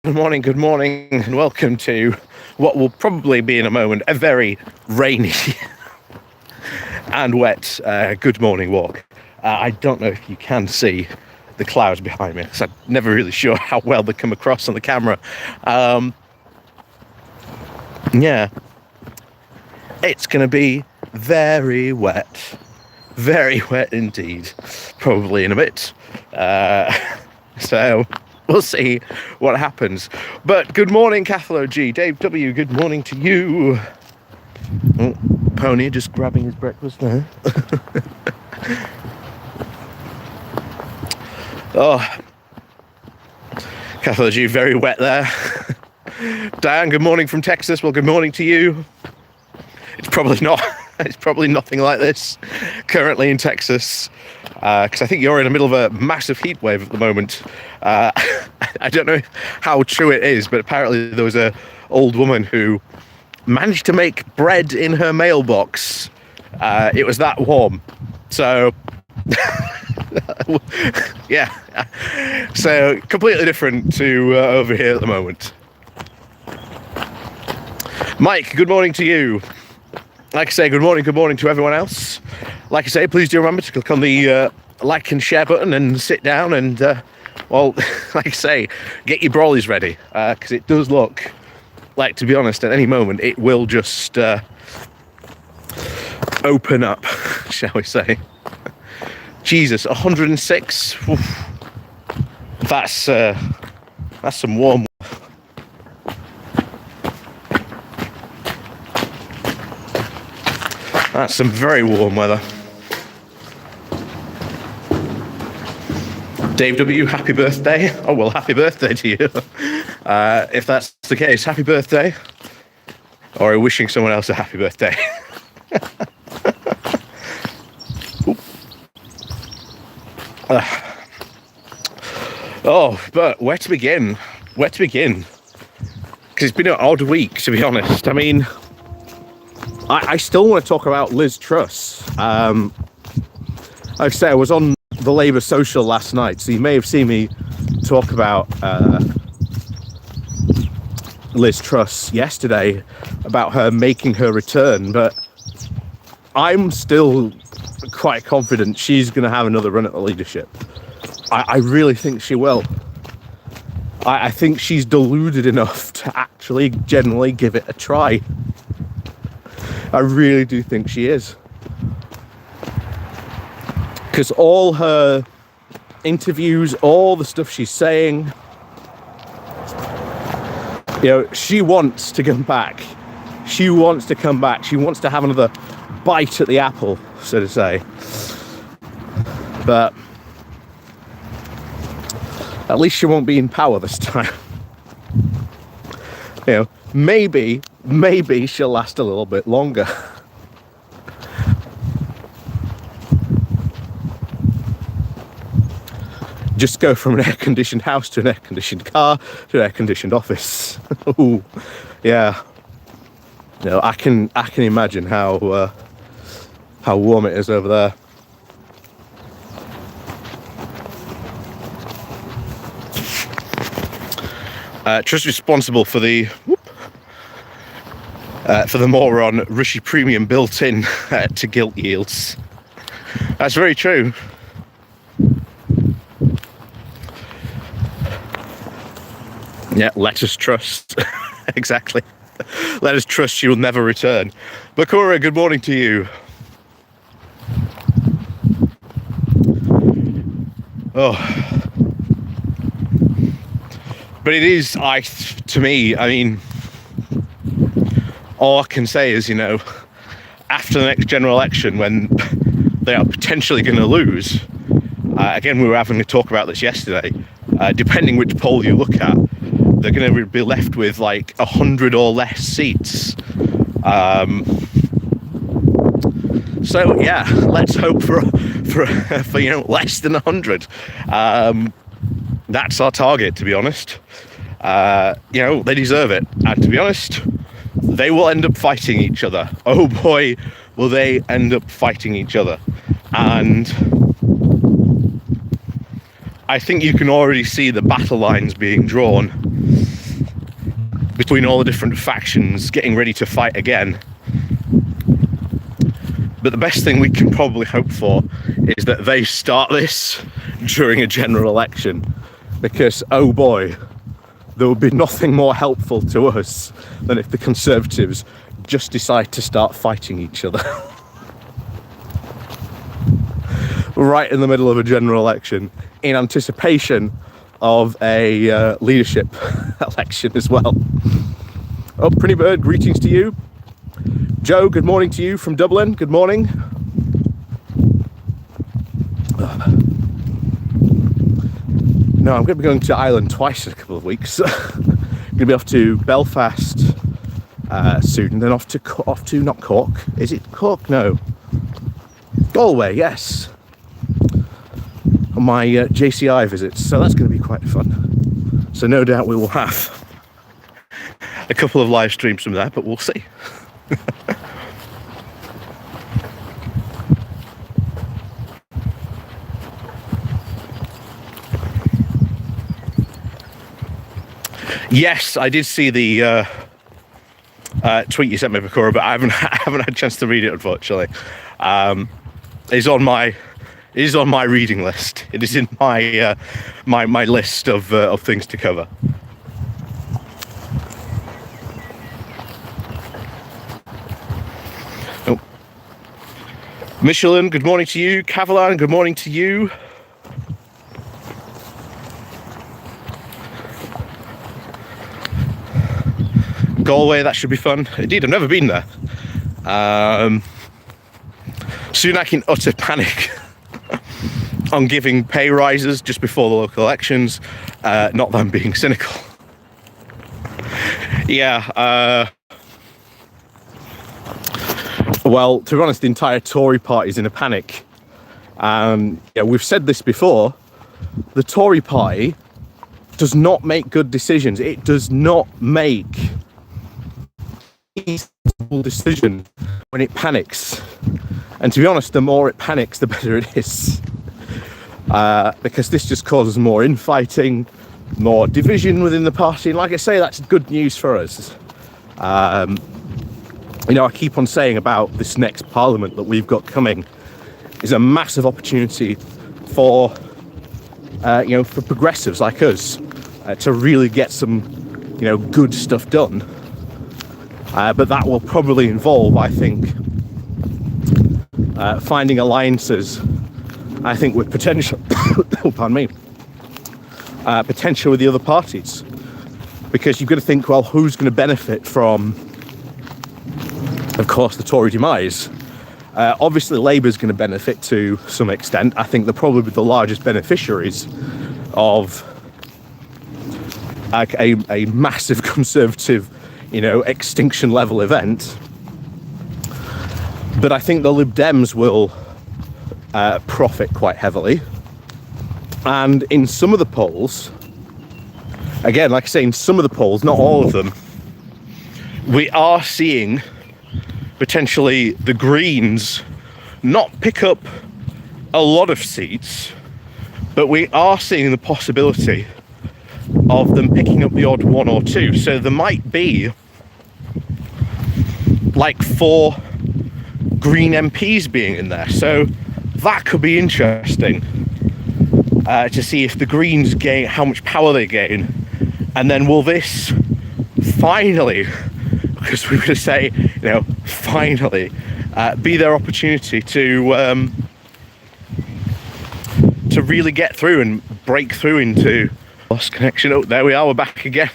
good morning, and welcome to what will probably be in a moment a very rainy and wet good morning walk. I don't know if you can see the clouds behind me, because I'm never really sure how well they come across on the camera. Yeah, it's going to be very wet indeed, probably in a bit. So we'll see what happens. But good morning, Cathalo G. Dave W., good morning to you. Oh, Pony just grabbing his breakfast there. Oh, Cathalo G, very wet there. Diane, good morning from Texas. Well, good morning to you. It's probably not. It's probably nothing like this currently in Texas, because I think you're in the middle of a massive heat wave at the moment. I don't know how true it is, but apparently there was a old woman who managed to make bread in her mailbox. It was that warm. So, yeah. So completely different to over here at the moment. Mike, good morning to you. Like I say, good morning to everyone else. Like I say, please do remember to click on the like and share button and sit down and, well, like I say, get your brollies ready, because it does look like, to be honest, at any moment, it will just open up, shall we say. Jesus, 106. Oof. That's some warm. That's some very warm weather. Dave W., happy birthday. Oh, well, happy birthday to you. If that's the case, happy birthday. Or are you wishing someone else a happy birthday? Oh, but where to begin? Because it's been an odd week, to be honest. I mean, I still want to talk about Liz Truss. Like I say, I was on the Labour Social last night, so you may have seen me talk about Liz Truss yesterday, about her making her return, but I'm still quite confident she's going to have another run at the leadership. I really think she will. I think she's deluded enough to actually genuinely give it a try. I really do think she is. Because all her interviews, all the stuff she's saying, you know, she wants to come back. She wants to come back. She wants to have another bite at the apple, so to say. But at least she won't be in power this time. You know, maybe she'll last a little bit longer. Just go from an air-conditioned house to an air-conditioned car to an air-conditioned office. Ooh, yeah. You know, I can imagine how warm it is over there. Truss responsible for the moron Rishi Premium built in to gilt yields. That's very true. Yeah, let us trust. Exactly. Let us trust she will never return. Bakura, good morning to you. Oh. But it is, to me, I mean, all I can say is, you know, after the next general election, when they are potentially going to lose, again, we were having a talk about this yesterday, depending which poll you look at, they're going to be left with like 100 or less seats. So yeah, let's hope for you know, less than 100. That's our target, to be honest. You know, they deserve it. And to be honest, they will end up fighting each other. Oh boy, will they end up fighting each other. And I think you can already see the battle lines being drawn. between all the different factions getting ready to fight again. But the best thing we can probably hope for is that they start this during a general election, because oh boy, there would be nothing more helpful to us than if the Conservatives just decide to start fighting each other right in the middle of a general election, in anticipation of a leadership election as well. Oh, Pretty Bird, greetings to you. Joe, good morning to you from Dublin. Good morning. No, I'm going to be going to Ireland twice in a couple of weeks. I'm going to be off to Belfast soon, and then off to not Cork. Is it Cork? No. Galway, yes. On my JCI visits, so that's going to be quite fun. So no doubt we will have a couple of live streams from there, but we'll see. Yes, I did see the tweet you sent me, Bakura, but I haven't had a chance to read it, unfortunately. It's on my reading list. It is in my my list of things to cover. Oh. Michelin, good morning to you. Cavalan, good morning to you. Galway, that should be fun. Indeed, I've never been there. Sunak in utter panic on giving pay rises just before the local elections. Not them being cynical. Yeah. Well, to be honest, the entire Tory party is in a panic. Yeah, we've said this before. The Tory party does not make good decisions. It does not make a sensible decision when it panics. And to be honest, the more it panics, the better it is. Because this just causes more infighting, more division within the party. And like I say, that's good news for us. You know, I keep on saying about this next parliament that we've got coming is a massive opportunity for, you know, for progressives like us to really get some, you know, good stuff done. But that will probably involve, I think, finding alliances, I think, with potential, oh, pardon me, potential with the other parties. Because you've got to think, well, who's going to benefit from, of course, the Tory demise? Obviously, Labour's going to benefit to some extent. I think they're probably the largest beneficiaries of a massive Conservative, you know, extinction level event. But I think the Lib Dems will profit quite heavily. And in some of the polls, again, like I say, in some of the polls, not all of them, we are seeing potentially the Greens not pick up a lot of seats, but we are seeing the possibility of them picking up the odd one or two. So there might be like 4 Green MPs being in there. So that could be interesting to see if the Greens gain, how much power they gain. And then will this finally, because we were to say, you know, finally be their opportunity to really get through and break through into lost connection. Oh, there we are, we're back again.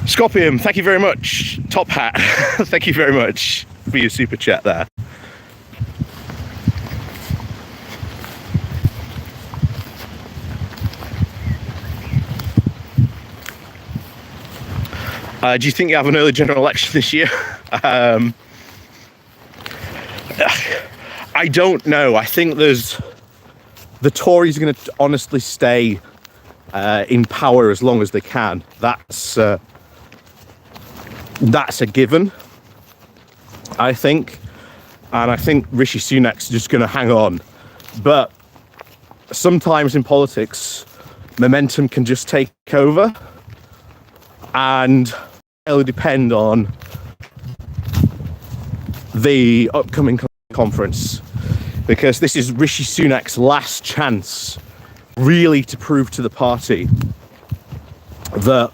Scorpion, thank you very much. Top Hat, thank you very much for your super chat there. Do you think you have an early general election this year? I don't know. I think the Tories are going to honestly stay in power as long as they can. That's a given, I think. And I think Rishi Sunak's just going to hang on. But sometimes in politics, momentum can just take over, and it'll depend on the upcoming conference, because this is Rishi Sunak's last chance really to prove to the party that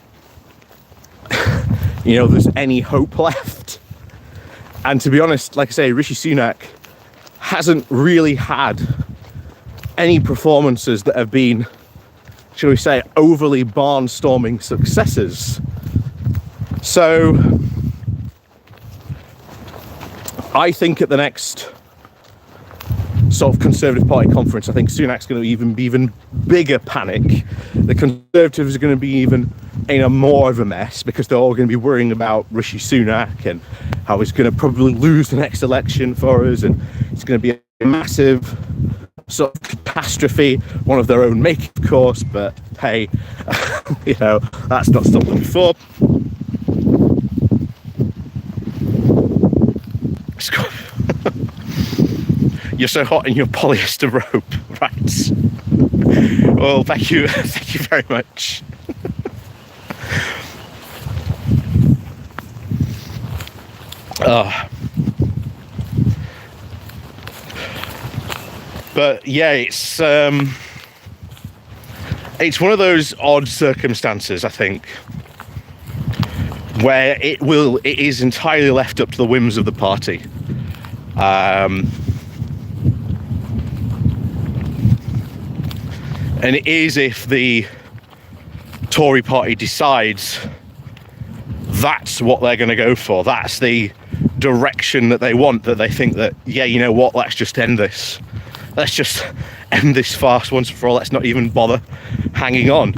there's any hope left. And to be honest, like I say, Rishi Sunak hasn't really had any performances that have been, shall we say, overly barnstorming successes. So I think at the next sort of Conservative Party conference, I think Sunak's going to be even bigger panic. The Conservatives are going to be even in a more of a mess, because they're all going to be worrying about Rishi Sunak and how he's going to probably lose the next election for us, and it's going to be a massive sort of catastrophe, one of their own making, of course, but hey, that's not stopped them before. You're so hot in your polyester robe, right? Well, thank you very much. But yeah, it's one of those odd circumstances, I think, where it is entirely left up to the whims of the party. And it is if the Tory party decides that's what they're going to go for, that's the direction that they want, that they think that, yeah, you know what, let's just end this. Let's just end this farce once and for all. Let's not even bother hanging on.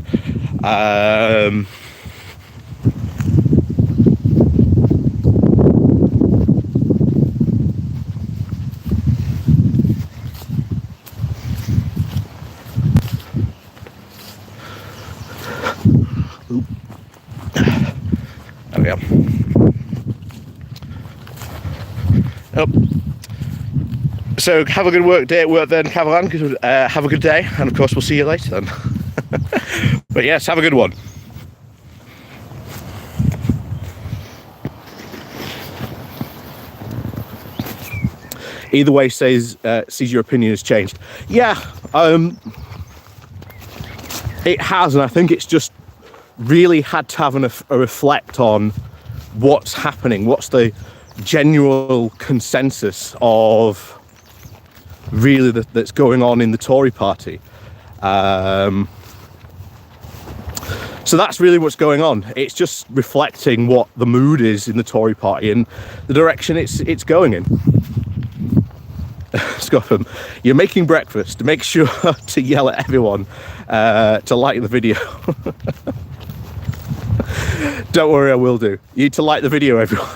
There we go. Oh. So have a good work day at work then, Catalan. Have a good day, and of course we'll see you later then. But yes, have a good one. Either way, sees your opinion has changed. Yeah, it has, and I think it's just really had to have a reflect on what's happening, what's the general consensus of really that's going on in the Tory party. So that's really what's going on. It's just reflecting what the mood is in the Tory party and the direction it's going in. Scotham, you're making breakfast. Make sure to yell at everyone to like the video. Don't worry, I will do. You need to like the video, everyone.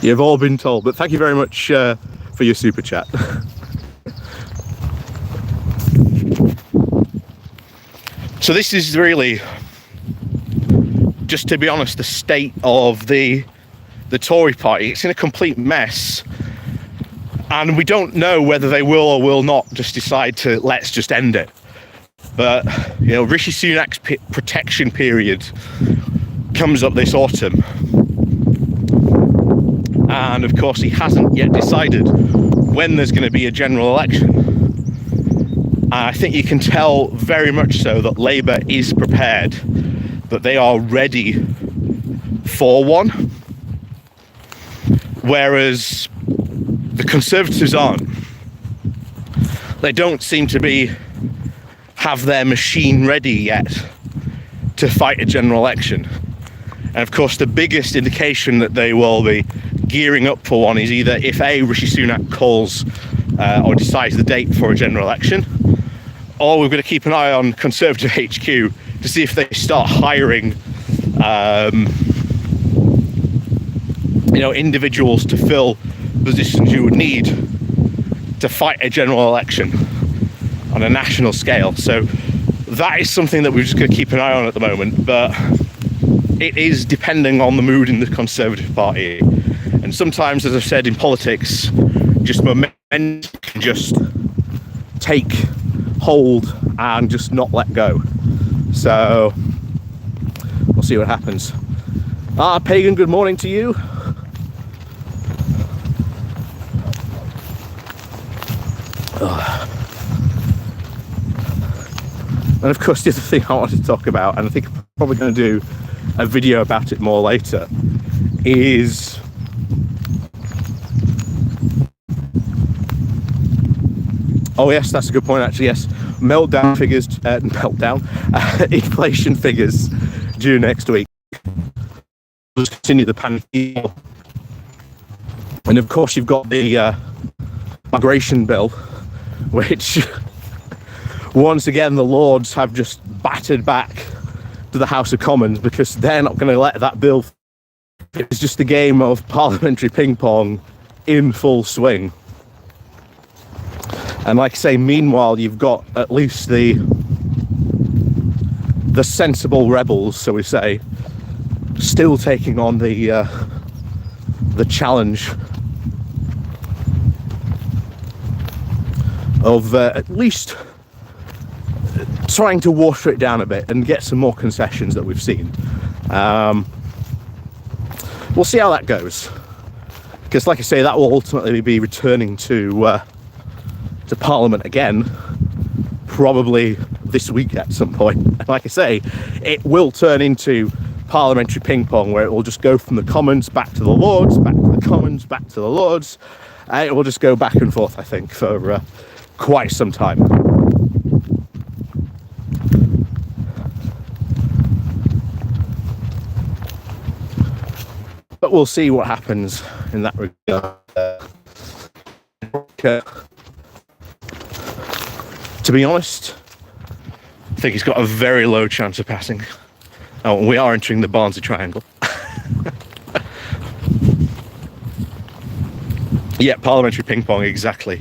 You've all been told, but thank you very much for your super chat. So this is really, just to be honest, the state of the Tory party. It's in a complete mess, and we don't know whether they will or will not just decide to let's just end it. But Rishi Sunak's protection period comes up this autumn, and of course he hasn't yet decided when there's going to be a general election. I think you can tell very much so that Labour is prepared, that they are ready for one, whereas the Conservatives aren't. They don't seem to have their machine ready yet to fight a general election. And of course the biggest indication that they will be gearing up for one is either if Rishi Sunak calls or decides the date for a general election, or we've got to keep an eye on Conservative HQ to see if they start hiring individuals to fill positions you would need to fight a general election on a national scale. So that is something that we're just going to keep an eye on at the moment, but it is depending on the mood in the Conservative Party. And sometimes, as I've said, in politics, just momentum can just take hold and just not let go. So we'll see what happens. Pagan, good morning to you. And of course, the other thing I wanted to talk about, and I think I'm probably going to do a video about it more later, is oh yes, that's a good point actually. Yes, meltdown figures, inflation figures due next week. We'll just continue the panic. And of course, you've got the migration bill, which once again the Lords have just battered back to the House of Commons because they're not going to let that bill. It's just a game of parliamentary ping pong in full swing. And like I say, meanwhile, you've got at least the sensible rebels, so we say, still taking on the challenge of at least trying to water it down a bit and get some more concessions that we've seen. We'll see how that goes, because like I say, that will ultimately be returning to Parliament again, probably this week at some point. And like I say, it will turn into parliamentary ping pong, where it will just go from the Commons back to the Lords, back to the Commons, back to the Lords. It will just go back and forth, I think, for quite some time. But we'll see what happens in that regard. To be honest, I think he's got a very low chance of passing. Oh, we are entering the Barnsley Triangle. Yeah, parliamentary ping pong, exactly.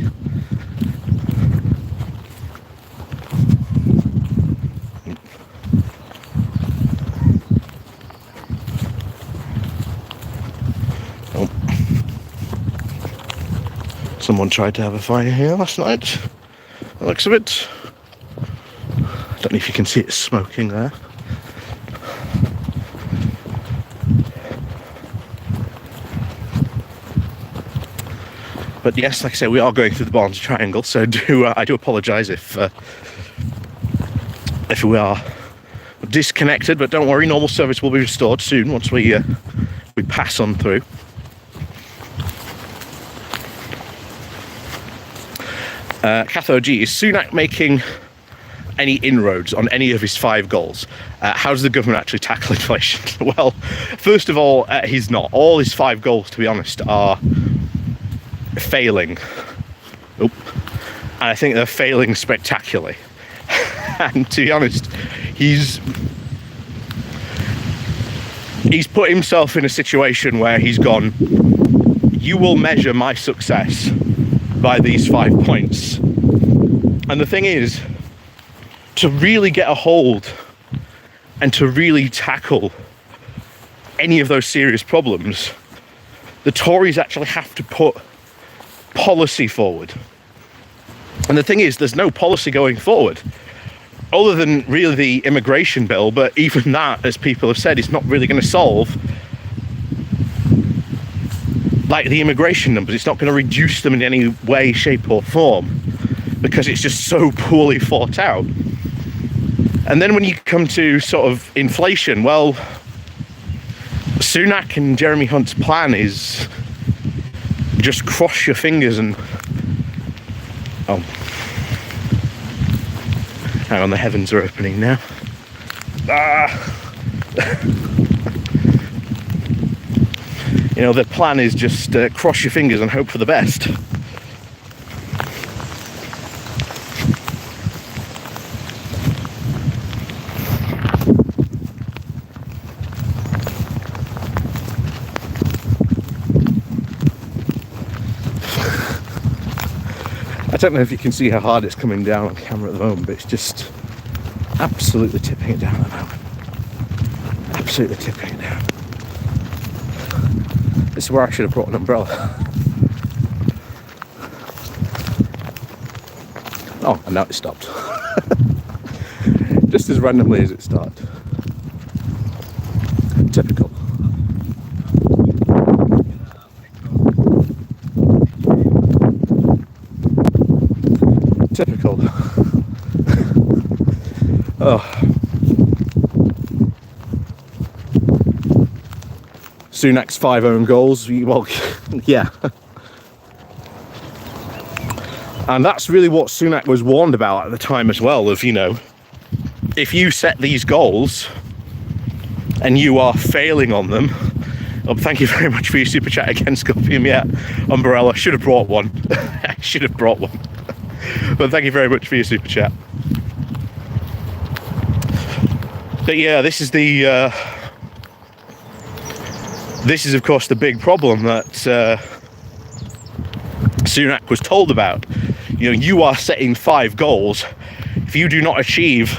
Oh. Someone tried to have a fire here last night. It looks a bit. I don't know if you can see it smoking there. But yes, like I say, we are going through the Barnsley Triangle, so I do apologise if we are disconnected. But don't worry, normal service will be restored soon once we pass on through. Cathode G, is Sunak making any inroads on any of his 5 goals? How does the government actually tackle inflation? Well, first of all, he's not. All his 5 goals, to be honest, are failing. And I think they're failing spectacularly. And to be honest, he's put himself in a situation where he's gone, you will measure my success by these 5 points. And the thing is, to really get a hold and to really tackle any of those serious problems, the Tories actually have to put policy forward. And the thing is, there's no policy going forward other than really the immigration bill, but even that, as people have said, is not really going to solve like the immigration numbers. It's not going to reduce them in any way, shape or form, because it's just so poorly thought out. And then when you come to sort of inflation, well, Sunak and Jeremy Hunt's plan is just cross your fingers and hang on, the heavens are opening now. You know, the plan is just cross your fingers and hope for the best. I don't know if you can see how hard it's coming down on camera at the moment, but it's just absolutely tipping it down at the moment. Absolutely tipping it down. This is where I should have brought an umbrella. Oh, and now it's stopped. Just as randomly as it started. Typical. Typical. Oh. Sunak's 5 own goals. Well, yeah. And that's really what Sunak was warned about at the time as well, of, you know, if you set these goals and you are failing on them. Oh, thank you very much for your super chat again, Scorpion. Yeah, Umbrella. Should have brought one. Should have brought one. But thank you very much for your super chat. But yeah, this is of course the big problem that Sunak was told about. You know, you are setting 5 goals. If you do not achieve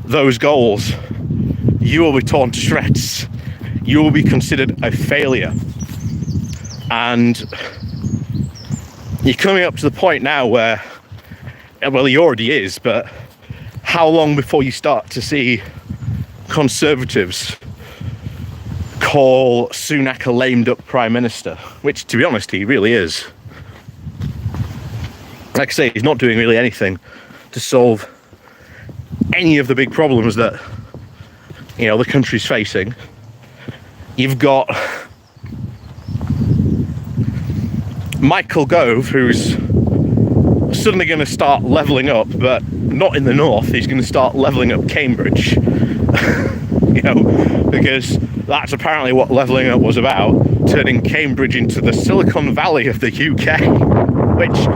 those goals, you will be torn to shreds. You will be considered a failure. And you're coming up to the point now where, well, he already is, but how long before you start to see Conservatives call Sunak a lamed up Prime Minister? Which, to be honest, he really is. Like I say, he's not doing really anything to solve any of the big problems that, you know, the country's facing. You've got Michael Gove, who's suddenly going to start levelling up, but not in the north. He's going to start levelling up Cambridge. You know, because that's apparently what levelling up was about, turning Cambridge into the Silicon Valley of the UK, which,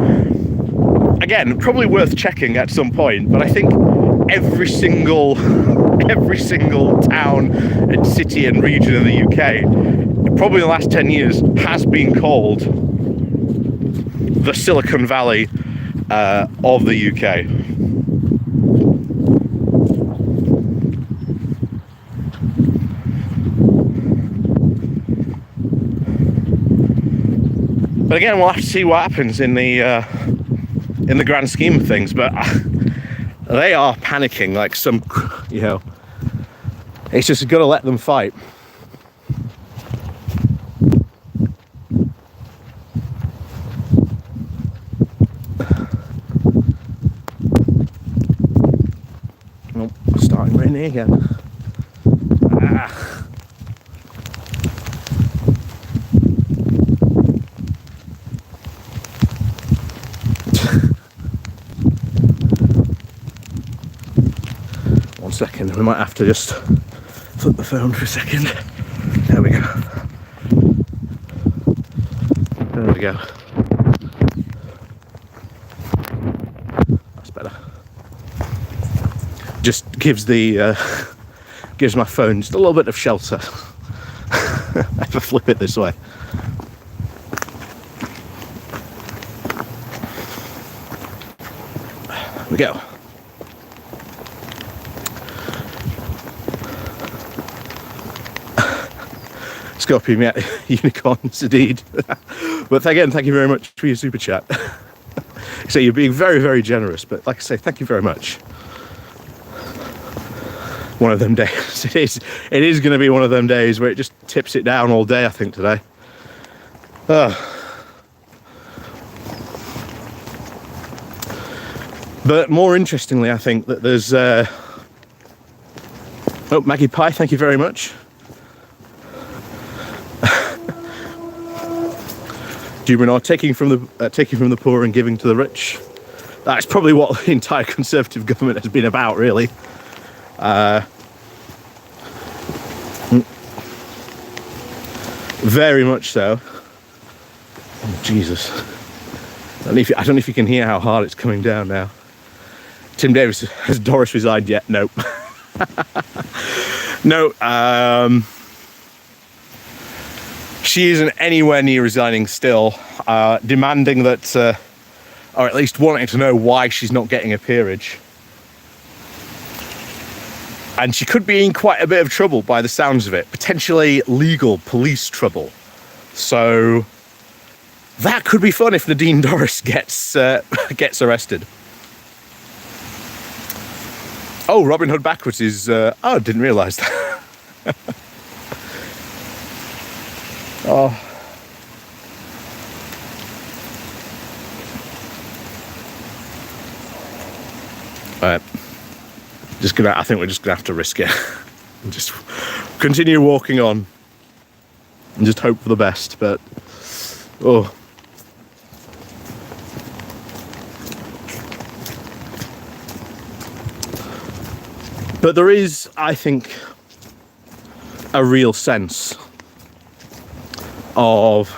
again, probably worth checking at some point, but I think every single town and city and region in the UK, probably in the last 10 years, has been called the Silicon Valley of the UK. But again, we'll have to see what happens in the grand scheme of things. But they are panicking like some, you know. It's just got to let them fight. Oh, starting raining again. Ah. One second, we might have to just flip the phone for a second. There we go. There we go. That's better. Just gives gives my phone just a little bit of shelter if I flip it this way. There we go. Scorpion, yeah, unicorns indeed. But again, thank you very much for your super chat. So you're being very, very generous, but like I say, thank you very much. One of them days. It is going to be one of them days where it just tips it down all day, I think, today. But more interestingly, I think that there's oh, Maggie Pie, thank you very much. Jubinar, taking from the poor and giving to the rich. That's probably what the entire Conservative government has been about, really. Very much so. Oh, Jesus. I don't know if you can hear how hard it's coming down now. Tim Davis, has Doris resigned yet? Nope. No. She isn't anywhere near resigning still, demanding that, or at least wanting to know why she's not getting a peerage. And she could be in quite a bit of trouble by the sounds of it, potentially legal police trouble. So that could be fun if Nadine Dorries gets arrested. Oh, Robin Hood backwards is... oh, I didn't realise that. Oh. Right. I think we're just gonna have to risk it. And just continue walking on. And just hope for the best, but... Oh. But there is, I think, a real sense of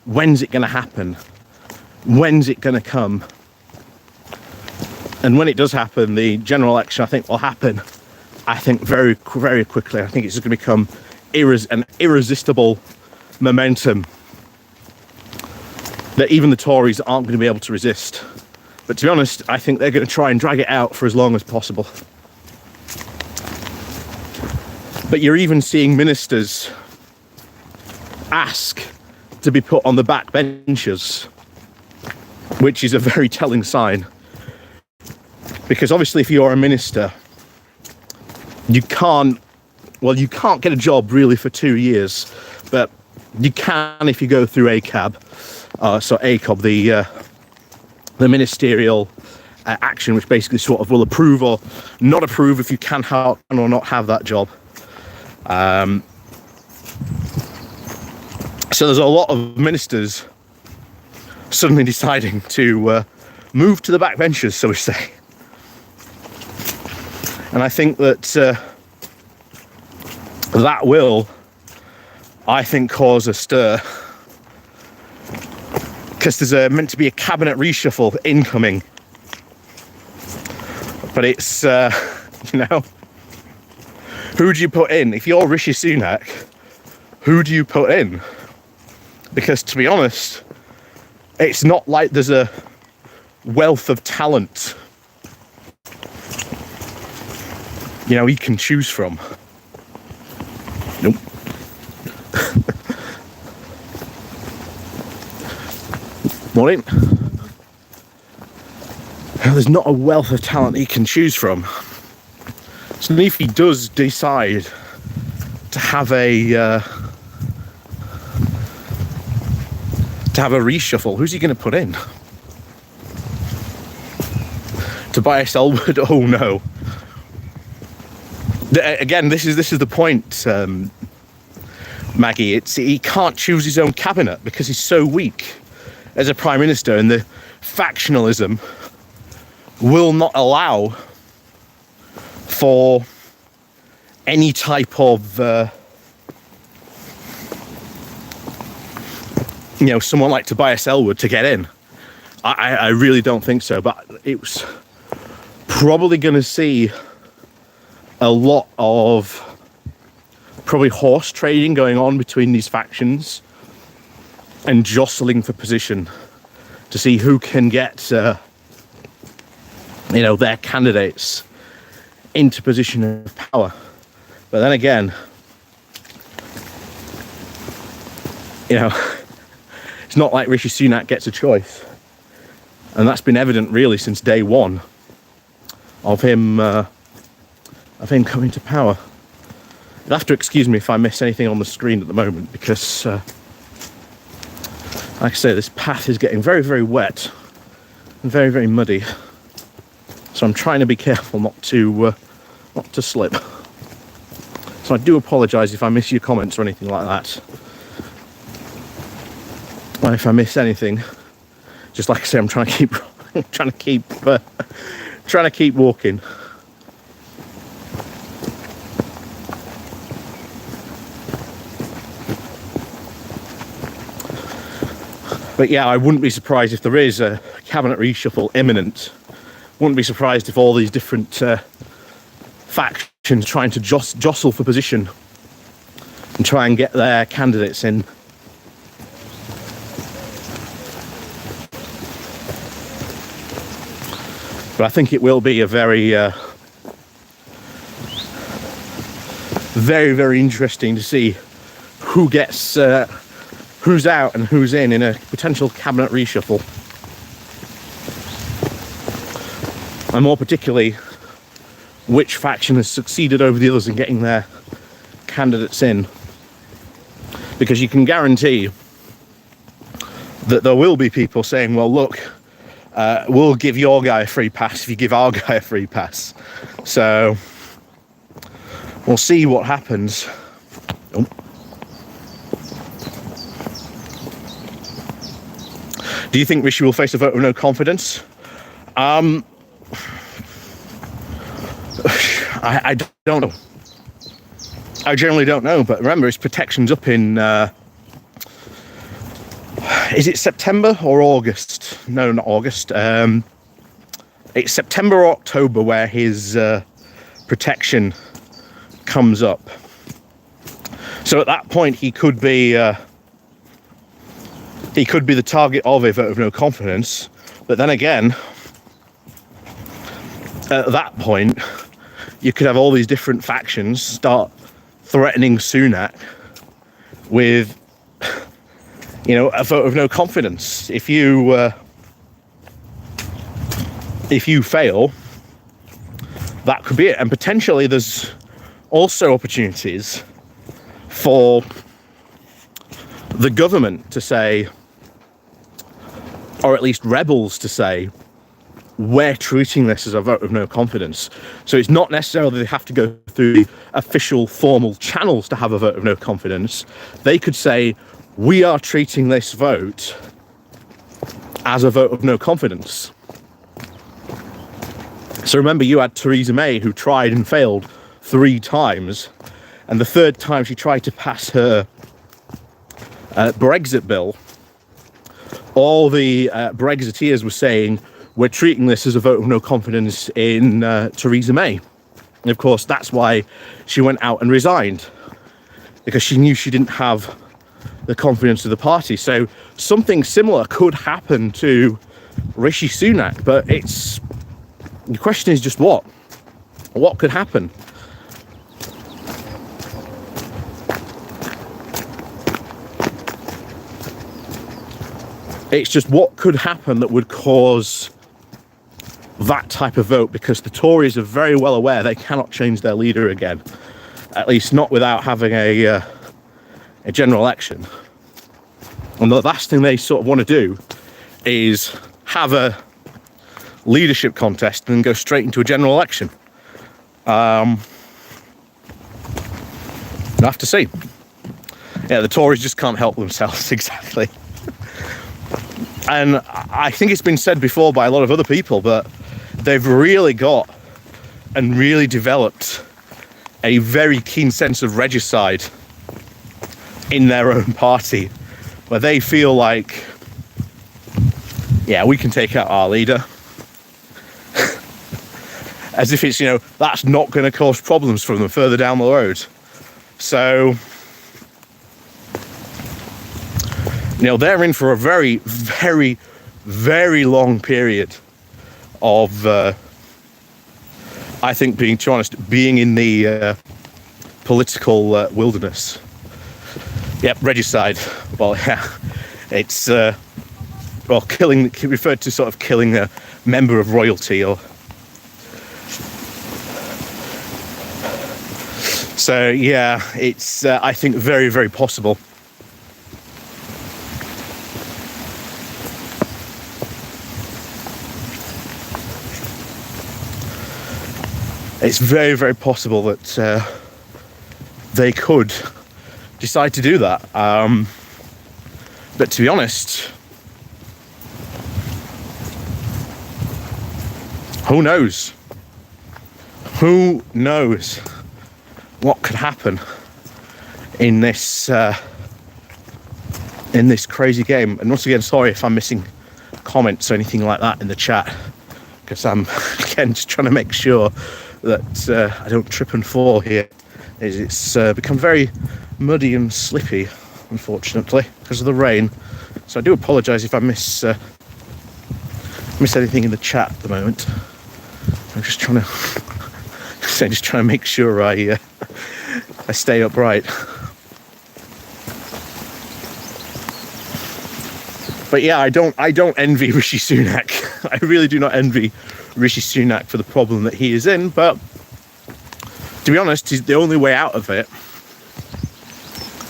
when's it going to happen? When's it going to come? And when it does happen, the general election, I think, will happen, I think, very, very quickly. I think it's going to become an irresistible momentum that even the Tories aren't going to be able to resist. But to be honest, I think they're going to try and drag it out for as long as possible. But you're even seeing ministers ask to be put on the back benches, which is a very telling sign. Because obviously if you're a minister, you can't get a job really for 2 years, but you can if you go through ACAB. So ACAB, the ministerial action, which basically sort of will approve or not approve if you can or not have that job. So there's a lot of ministers suddenly deciding to move to the back benches, so we say. And I think that that will, I think, cause a stir. Because there's meant to be a cabinet reshuffle incoming. But it's, who do you put in? If you're Rishi Sunak, who do you put in? Because to be honest, it's not like there's a wealth of talent, he can choose from. Nope. Morning. There's not a wealth of talent he can choose from. So if he does decide to have a reshuffle, who's he going to put in? Tobias Elwood? Oh no. Again, this is the point, Maggie. He can't choose his own cabinet because he's so weak as a prime minister, and the factionalism will not allow for any type of someone like Tobias Elwood to get in. I really don't think so, but it was probably going to see a lot of probably horse trading going on between these factions and jostling for position to see who can get their candidates into position of power. But then again, it's not like Rishi Sunak gets a choice, and that's been evident really since day one of him coming to power. You'll have to excuse me if I miss anything on the screen at the moment, because like I say, this path is getting very, very wet and very, very muddy, so I'm trying to be careful not to slip. So I do apologise if I miss your comments or anything like that. And if I miss anything, just like I say, I'm trying to keep walking. But yeah, I wouldn't be surprised if there is a cabinet reshuffle imminent. Wouldn't be surprised if all these different factions trying to jostle for position and try and get their candidates in. But I think it will be a very, very, very interesting to see who gets, who's out and who's in a potential cabinet reshuffle. And more particularly, which faction has succeeded over the others in getting their candidates in, because you can guarantee that there will be people saying, well, look, we'll give your guy a free pass if you give our guy a free pass. So we'll see what happens. Oh. Do you think Rishi will face a vote of no confidence? I don't know. I generally don't know, but remember, his protection's up in, is it September or August? No, not August. It's September or October where his protection comes up. So at that point, he could be the target of a vote of no confidence. But then again, at that point, you could have all these different factions start threatening Sunak with, a vote of no confidence. If you fail, that could be it. And potentially there's also opportunities for the government to say, or at least rebels to say, we're treating this as a vote of no confidence. So it's not necessarily they have to go through the official formal channels to have a vote of no confidence. They could say, we are treating this vote as a vote of no confidence. So remember, you had Theresa May, who tried and failed 3 times. And the 3rd time she tried to pass her Brexit bill, all the Brexiteers were saying, we're treating this as a vote of no confidence in Theresa May. And of course, that's why she went out and resigned, because she knew she didn't have the confidence of the party. So something similar could happen to Rishi Sunak, but the question is just what could happen? It's just what could happen that would cause that type of vote, because the Tories are very well aware they cannot change their leader again, at least not without having a general election. And the last thing they sort of want to do is have a leadership contest and then go straight into a general election. We'll have to see. Yeah, the Tories just can't help themselves, exactly. And I think it's been said before by a lot of other people, but they've really got and really developed a very keen sense of regicide in their own party, where they feel like, yeah, we can take out our leader. As if it's, that's not going to cause problems for them further down the road. So, they're in for a very, very, very long period of, I think, being in the political wilderness. Yep, regicide. Well, yeah, it's killing, referred to sort of killing a member of royalty, or so. Yeah, it's I think very, very possible. It's very, very possible that they could decide to do that. But to be honest, who knows? Who knows what could happen in this crazy game? And once again, sorry if I'm missing comments or anything like that in the chat, because I'm again just trying to make sure that I don't trip and fall here. It's become very muddy and slippy, unfortunately, because of the rain. So I do apologise if I miss anything in the chat at the moment. I'm just trying to make sure I stay upright. But yeah, I don't envy Rishi Sunak. I really do not envy Rishi Sunak for the problem that he is in, but to be honest, the only way out of it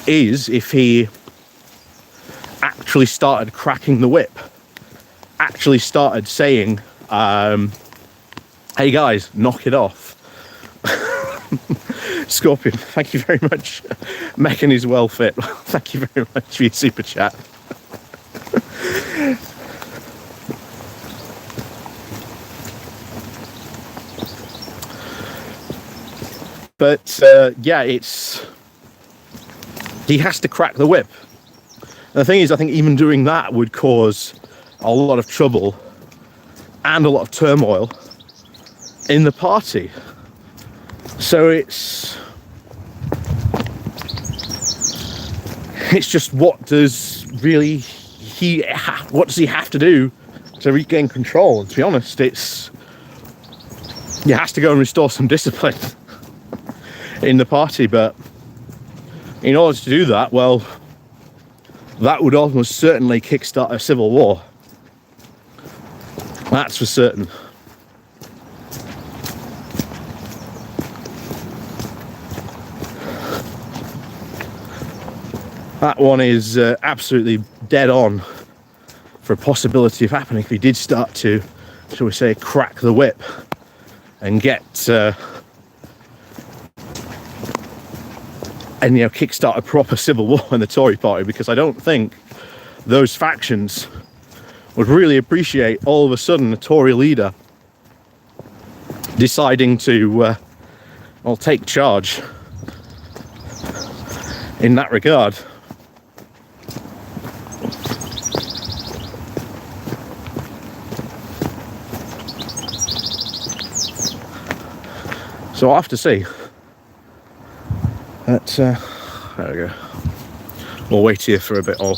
is if he actually started cracking the whip, actually started saying, hey guys, knock it off. Scorpion, thank you very much. Megan is well fit. Thank you very much for your super chat. But yeah, he has to crack the whip. And the thing is, I think even doing that would cause a lot of trouble and a lot of turmoil in the party. So it's just what does he have to do to regain control? And to be honest, he has to go and restore some discipline in the party. But in order to do that, well, that would almost certainly kickstart a civil war. That's for certain. That one is absolutely dead on for a possibility of happening if he did start to, shall we say, crack the whip and get and kickstart a proper civil war in the Tory party, because I don't think those factions would really appreciate all of a sudden a Tory leader deciding to take charge in that regard. So I'll have to see. There we go. We'll wait here for a bit, or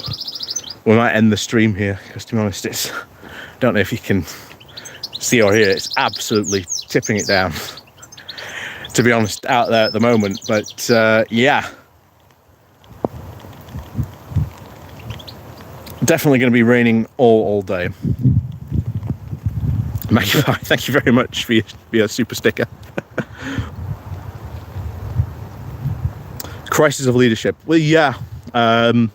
we might end the stream here, because to be honest, don't know if you can see or hear, it's absolutely tipping it down, to be honest, out there at the moment. But yeah, definitely going to be raining all day. Thank you very much for your super sticker. Crisis of leadership. Well, yeah. To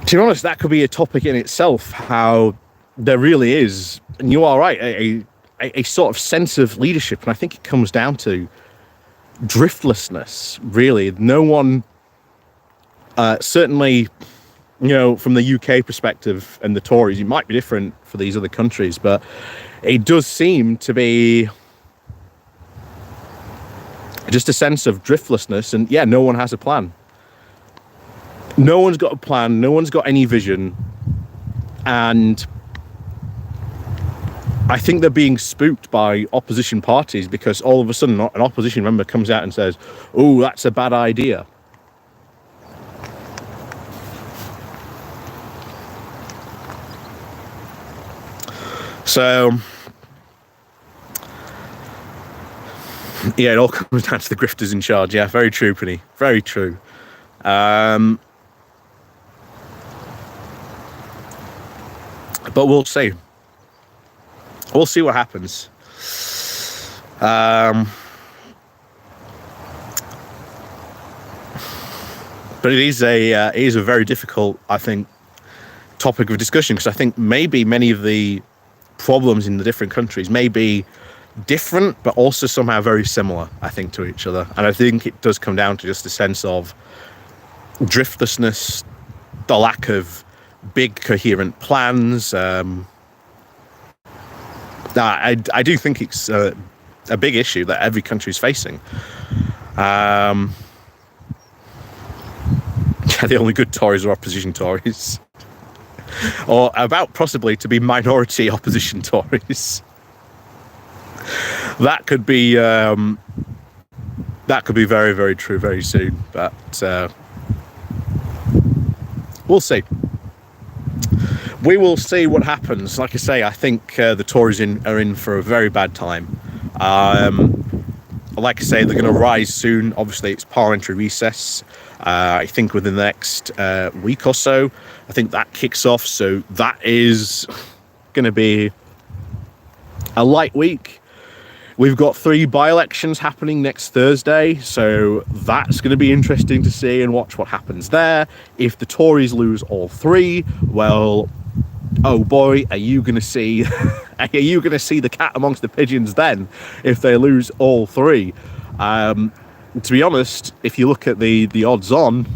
be honest, that could be a topic in itself, how there really is, and you are right, a sort of sense of leadership. And I think it comes down to driftlessness, really. No one, certainly, from the UK perspective and the Tories, it might be different for these other countries, but it does seem to be just a sense of driftlessness. And yeah, no one has a plan. No one's got a plan. No one's got any vision. And I think they're being spooked by opposition parties, because all of a sudden an opposition member comes out and says, oh, that's a bad idea. So yeah, it all comes down to the grifters in charge. Yeah, very true, Penny. Very true. But we'll see. We'll see what happens. But it is a very difficult, I think, topic of discussion, because I think maybe many of the problems in the different countries may be different, but also somehow very similar, I think, to each other. And I think it does come down to just a sense of driftlessness, the lack of big coherent plans. I do think it's a big issue that every country is facing. Yeah, the only good Tories are opposition Tories, or about possibly to be minority opposition Tories. That could be very, very true very soon, but we'll see. We will see what happens. Like I say, I think the Tories are in for a very bad time. Like I say, they're going to rise soon. Obviously, it's parliamentary recess. I think within the next week or so, I think that kicks off. So that is going to be a light week We've got 3 by-elections happening next Thursday, so that's going to be interesting to see and watch what happens there. If the Tories lose all 3, well, oh boy, are you going to see are you going to see the cat amongst the pigeons then if they lose all 3? To be honest, if you look at the odds on,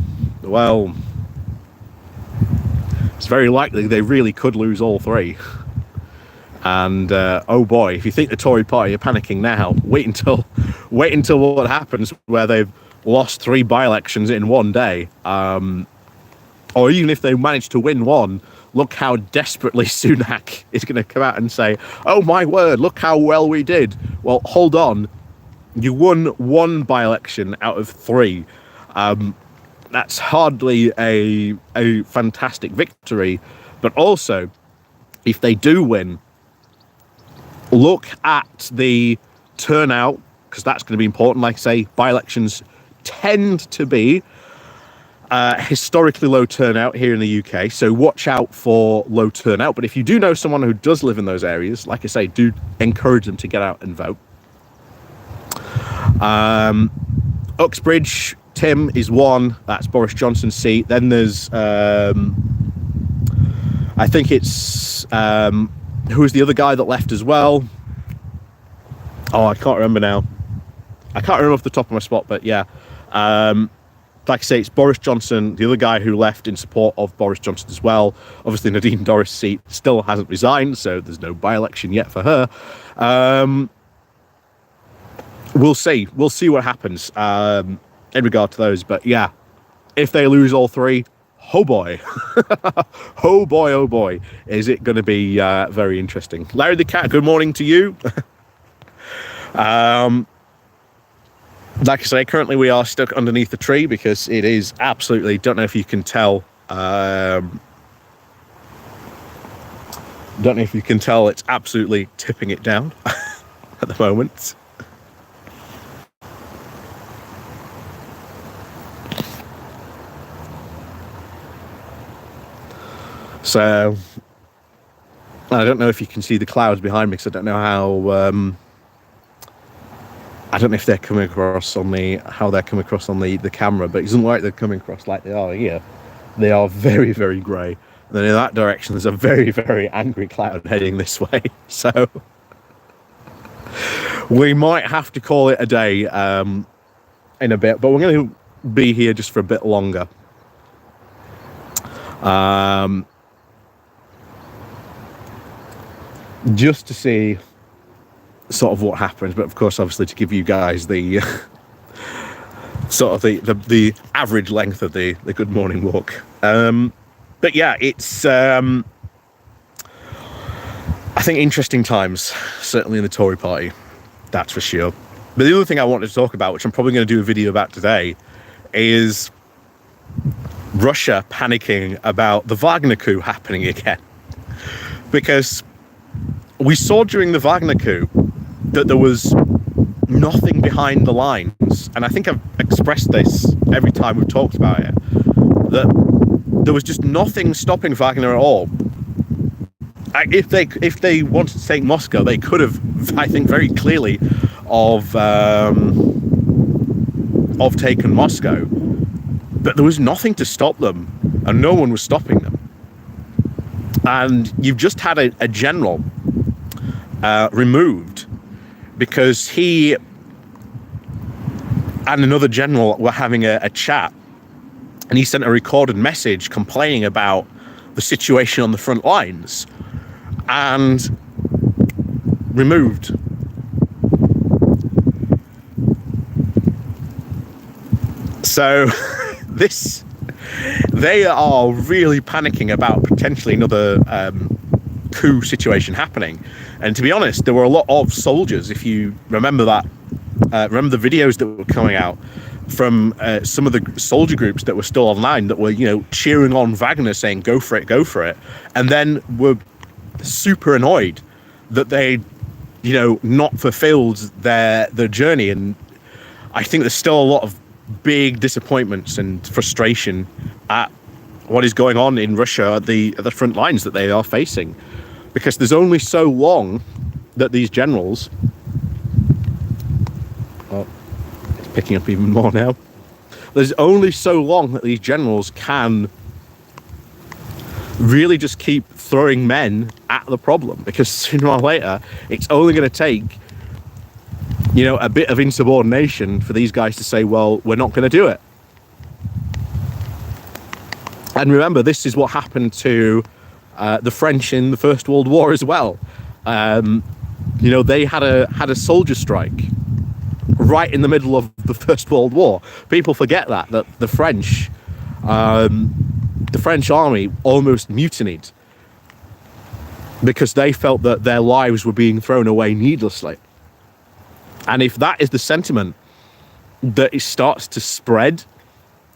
well, it's very likely they really could lose all 3. And oh boy, if you think the Tory party are panicking now, wait until what happens where they've lost 3 by-elections in one day. Or even if they manage to win one, look how desperately Sunak is going to come out and say, oh my word, look how well we did. Well, hold on. You won 1 by-election out of 3. That's hardly a fantastic victory. But also, if they do win, look at the turnout, because that's going to be important. Like I say, by-elections tend to be historically low turnout here in the UK, so watch out for low turnout. But if you do know someone who does live in those areas, like I say, do encourage them to get out and vote. Uxbridge, Tim is 1. That's Boris Johnson's seat. Then there's I think it's who's the other guy that left as well? Oh, I can't remember now. I can't remember off the top of my spot, but yeah. Like I say, it's Boris Johnson, the other guy who left in support of Boris Johnson as well. Obviously, Nadine Dorries' seat still hasn't resigned, so there's no by-election yet for her. We'll see. We'll see what happens in regard to those. But yeah, if they lose all 3, oh boy. Oh boy, oh boy. Is it going to be very interesting. Larry the Cat, good morning to you. Like I say, currently we are stuck underneath the tree because it is absolutely, don't know if you can tell, don't know if you can tell, it's absolutely tipping it down at the moment. So, I don't know if you can see the clouds behind me because I don't know how, I don't know if they're coming across on how they're coming across on the camera, but it doesn't look like they're coming across like they are here. They are very, very grey. And then in that direction, there's a very, very angry cloud heading this way. So we might have to call it a day in a bit, but we're going to be here just for a bit longer. Just to see sort of what happens, but of course, obviously, to give you guys the sort of the average length of the good morning walk. But yeah, it's I think interesting times, certainly in the Tory party, that's for sure. But the other thing I wanted to talk about, which I'm probably going to do a video about today, is Russia panicking about the Wagner coup happening again, because we saw during the Wagner coup that there was nothing behind the lines, and I think I've expressed this every time we've talked about it, that there was just nothing stopping Wagner at all. If they wanted to take Moscow, they could have, I think, very clearly of taken Moscow, but there was nothing to stop them, and no one was stopping them. And you've just had a general removed because he and another general were having a chat, and he sent a recorded message complaining about the situation on the front lines, and removed. So they are really panicking about potentially another coup situation happening. And to be honest, there were a lot of soldiers, if you remember that, remember the videos that were coming out from some of the soldier groups that were still online that were, cheering on Wagner, saying, go for it, and then were super annoyed that they, not fulfilled their journey. And I think there's still a lot of big disappointments and frustration at what is going on in Russia at the front lines that they are facing, because there's only so long that these generals Oh, it's picking up even more now. There's only so long that these generals can really just keep throwing men at the problem, because sooner or later it's only going to take, you know, a bit of insubordination for these guys to say, well, we're not going to do it. And remember, this is what happened to the French in the First World War as well. You know, they had a soldier strike right in the middle of the First World War. People forget that the French army almost mutinied because they felt that their lives were being thrown away needlessly. And if that is the sentiment that it starts to spread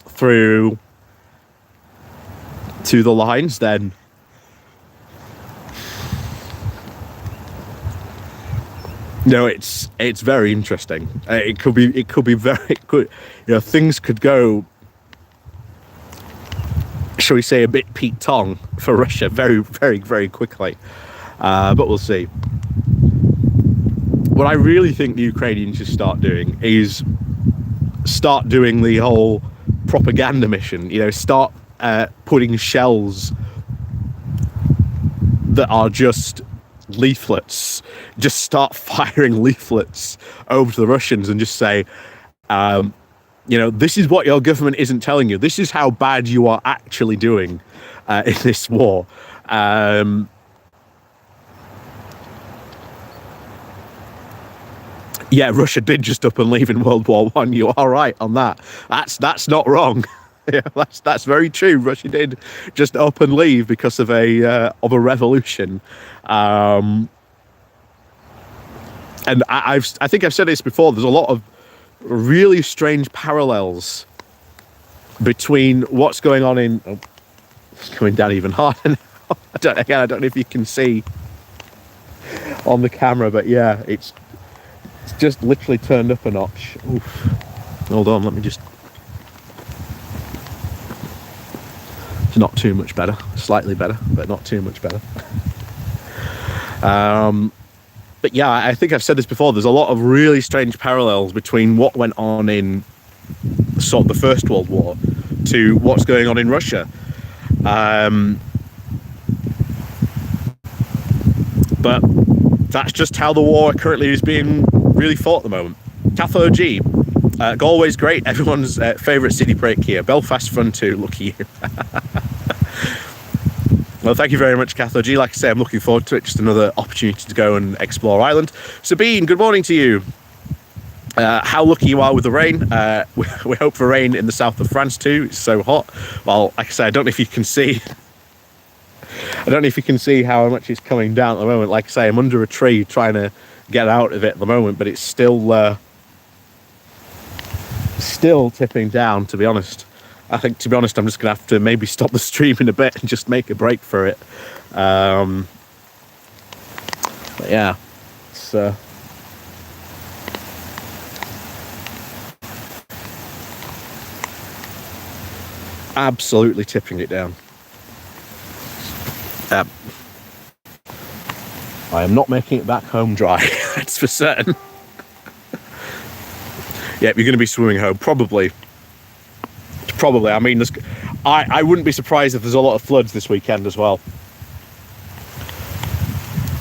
through to the lines, then no, it's very interesting. It could be very good. You know, things could go, shall we say, a bit Pete Tong for Russia very, very, very quickly. But we'll see. What I really think the Ukrainians should start doing is start doing the whole propaganda mission. You know, start putting shells that are just leaflets. Just start firing leaflets over to the Russians and just say, you know, this is what your government isn't telling you. This is how bad you are actually doing in this war. Yeah, Russia did just up and leave in World War One. You are right on that. That's not wrong. Yeah, that's very true. Russia did just up and leave because of a revolution. And I think I've said this before. There's a lot of really strange parallels between what's going on in. Oh, it's coming down even harder now. I don't know if you can see on the camera, but yeah, it's just literally turned up a notch. Oof. Hold on, let me just. It's not too much better, slightly better, but not too much better. But yeah, I think I've said this before. There's a lot of really strange parallels between what went on in sort of the First World War to what's going on in Russia. But that's just how the war currently is being really fought at the moment. Cathode G, Galway's great. Everyone's favourite city break here. Belfast fun too. Lucky you. Well, thank you very much, Cathode G. Like I say, I'm looking forward to it. Just another opportunity to go and explore Ireland. Sabine, good morning to you. How lucky you are with the rain. We hope for rain in the south of France too. It's so hot. Well, like I say, I don't know if you can see. I don't know if you can see how much it's coming down at the moment. Like I say, I'm under a tree trying to get out of it at the moment, but it's still tipping down, to be honest. I think, to be honest, I'm just going to have to maybe stop the stream in a bit and just make a break for it. But yeah, it's... absolutely tipping it down. I am not making it back home dry. That's for certain. Yeah, you're going to be swimming home, probably. I mean, I wouldn't be surprised if there's a lot of floods this weekend as well.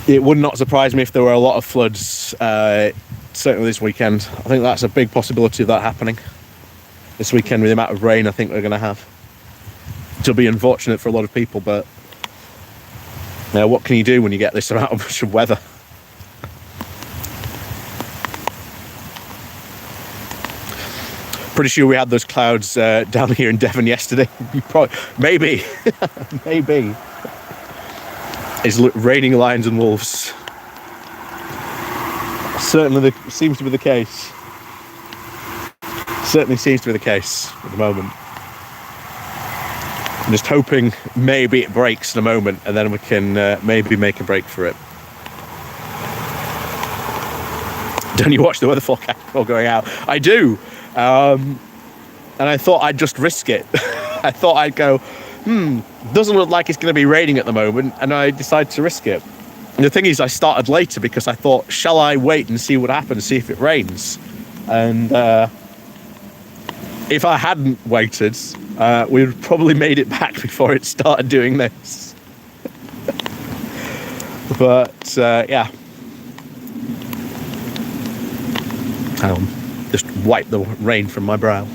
It would not surprise me if there were a lot of floods, certainly this weekend. I think that's a big possibility of that happening this weekend with the amount of rain I think we're going to have. It'll be unfortunate for a lot of people, but what can you do when you get this amount of weather? Pretty sure we had those clouds down here in Devon yesterday. Maybe it's raining lions and wolves. Certainly seems to be the case. Certainly seems to be the case at the moment. I'm just hoping maybe it breaks in a moment and then we can maybe make a break for it. Don't you watch the weather forecast before going out? I do. And I thought I'd just risk it. I thought I'd go, doesn't look like it's going to be raining at the moment, and I decided to risk it. And the thing is, I started later because I thought, shall I wait and see what happens, see if it rains? And if I hadn't waited, we'd have probably made it back before it started doing this. But yeah. Just wipe the rain from my brow.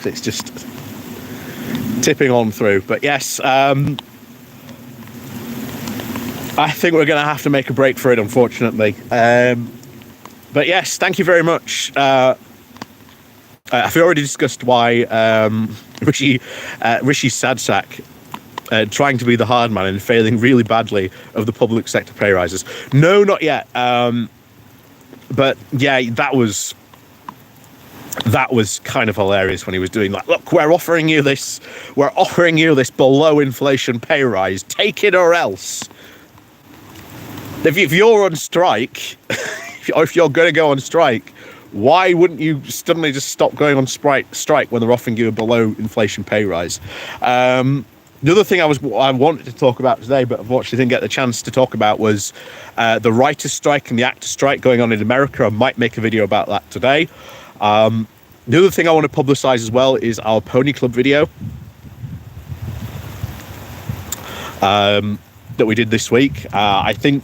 It's just tipping on through. But yes, I think we're going to have to make a break for it, unfortunately. But yes, thank you very much. I've already discussed why Rishi Sadsak trying to be the hard man and failing really badly of the public sector pay rises. No, not yet. But yeah, that was kind of hilarious when he was doing like, look, we're offering you this below inflation pay rise. Take it or else. If you're on strike, or if you're going to go on strike, why wouldn't you suddenly just stop going on strike when they're offering you a below inflation pay rise? The other thing I wanted to talk about today, but unfortunately didn't get the chance to talk about, was the writer's strike and the actor's strike going on in America. I might make a video about that today. The other thing I want to publicize as well is our Pony Club video that we did this week. I think,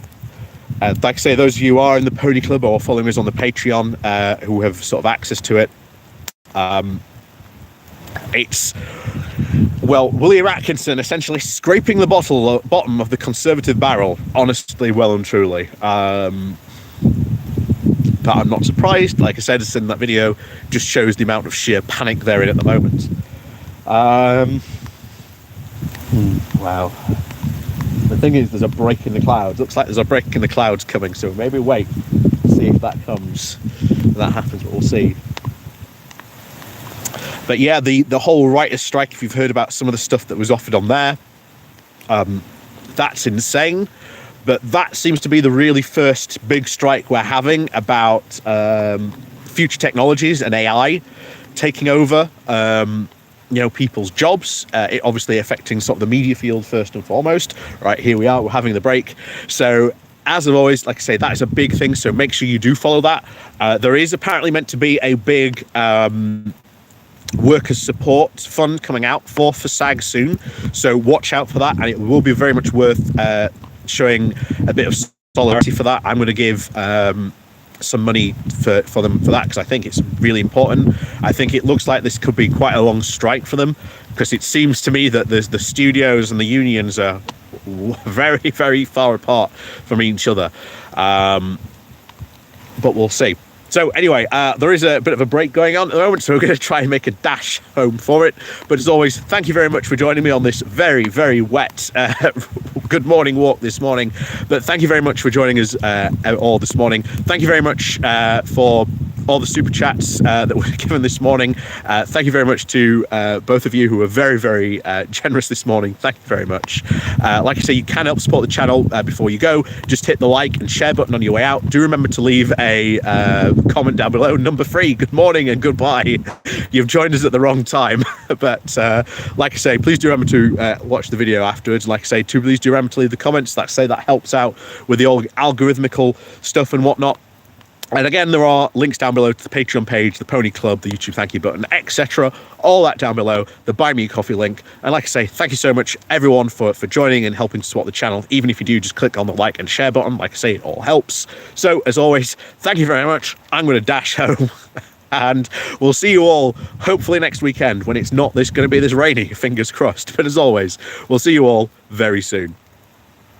like I say, those of you who are in the Pony Club or following us on the Patreon who have sort of access to it, it's, well, William Atkinson essentially scraping the bottom of the Conservative barrel, honestly, well and truly. But I'm not surprised. Like I said, in that video, just shows the amount of sheer panic they're in at the moment. Wow. The thing is, there's a break in the clouds. Looks like there's a break in the clouds coming, so maybe wait, see if that comes. If that happens, but we'll see. But yeah, the whole writer's strike, if you've heard about some of the stuff that was offered on there, that's insane. But that seems to be the really first big strike we're having about future technologies and AI taking over, people's jobs. It obviously affecting sort of the media field first and foremost. Right, here we are, we're having the break. So as always, like I say, that is a big thing. So make sure you do follow that. There is apparently meant to be a big workers support fund coming out for SAG soon. So watch out for that. And it will be very much worth showing a bit of solidarity for that. I'm going to give some money for them for that, because I think it's really important. I think it looks like this could be quite a long strike for them, because it seems to me that the studios and the unions are very, very far apart from each other. But we'll see. So anyway, there is a bit of a break going on at the moment, so we're going to try and make a dash home for it. But as always, thank you very much for joining me on this very, very wet good morning walk this morning. But thank you very much for joining us all this morning. Thank you very much for all the super chats that were given this morning. Thank you very much to both of you who were very, very generous this morning. Thank you very much. Like I say, you can help support the channel before you go. Just hit the like and share button on your way out. Do remember to leave a comment down below. Number 3, good morning and goodbye. You've joined us at the wrong time. But like I say, please do remember to watch the video afterwards. Like I say, please do remember to leave the comments. Like I say, that helps out with the algorithmical stuff and whatnot. And again, there are links down below to the Patreon page, the Pony Club, the YouTube thank you button, etc. All that down below, the Buy Me a Coffee link. And like I say, thank you so much, everyone, for joining and helping to support the channel. Even if you do, just click on the like and share button. Like I say, it all helps. So, as always, thank you very much. I'm going to dash home. And we'll see you all, hopefully, next weekend, when it's not going to be this rainy, fingers crossed. But as always, we'll see you all very soon.